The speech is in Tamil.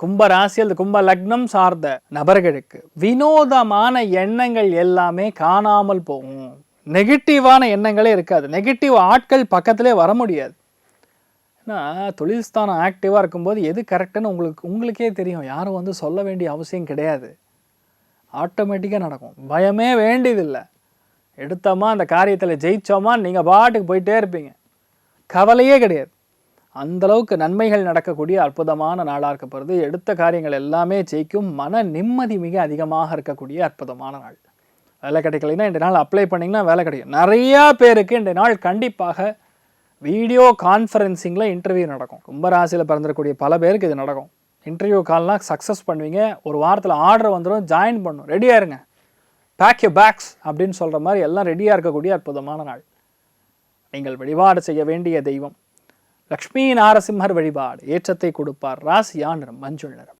கும்ப ராசி அல்லது கும்ப லக்னம் சார்ந்த நபர்களுக்கு வினோதமான எண்ணங்கள் எல்லாமே காணாமல் போகும். நெகட்டிவான எண்ணங்களே இருக்காது. நெகட்டிவ் ஆட்கள் பக்கத்திலே வர முடியாது. ஏன்னா தொழில் ஸ்தானம் ஆக்டிவாக இருக்கும்போது எது கரெக்டுன்னு உங்களுக்கே தெரியும். யாரும் வந்து சொல்ல வேண்டிய அவசியம் கிடையாது. ஆட்டோமேட்டிக்காக நடக்கும். பயமே வேண்டியதில்லை. எடுத்தோமா அந்த காரியத்தில் ஜெயித்தோமா நீங்கள் பாட்டுக்கு போயிட்டே இருப்பீங்க. கவலையே கிடையாது. அந்தளவுக்கு நன்மைகள் நடக்கக்கூடிய அற்புதமான நாளாக இருக்கப்படுது. எடுத்த காரியங்கள் எல்லாமே ஜெயிக்கும். மன நிம்மதி மிக அதிகமாக இருக்கக்கூடிய அற்புதமான நாள். வேலை கிடைக்கலைன்னா இன்றைய நாள் அப்ளை பண்ணிங்கன்னா வேலை கிடைக்கும். நிறையா பேருக்கு இன்றைய நாள் கண்டிப்பாக வீடியோ கான்ஃபரன்சிங்கில் இன்டர்வியூ நடக்கும். கும்பராசியில் பிறந்திருக்கக்கூடிய பல பேருக்கு இது நடக்கும். இன்டர்வியூ கால்லாம் சக்ஸஸ் பண்ணுவீங்க. ஒரு வாரத்தில் ஆர்டர் வந்துடும். ஜாயின் பண்ணும். ரெடியாக இருங்க. பேக் யூ பேக்ஸ் அப்படின்னு சொல்கிற மாதிரி எல்லாம் ரெடியாக இருக்கக்கூடிய அற்புதமான நாள். நீங்கள் வழிபாடு செய்ய வேண்டிய தெய்வம் லக்ஷ்மி நாரசிம்மர் வழிபாடு ஏற்றத்தை கொடுப்பார். ராசியா நிறம் மஞ்சள் நிறம்.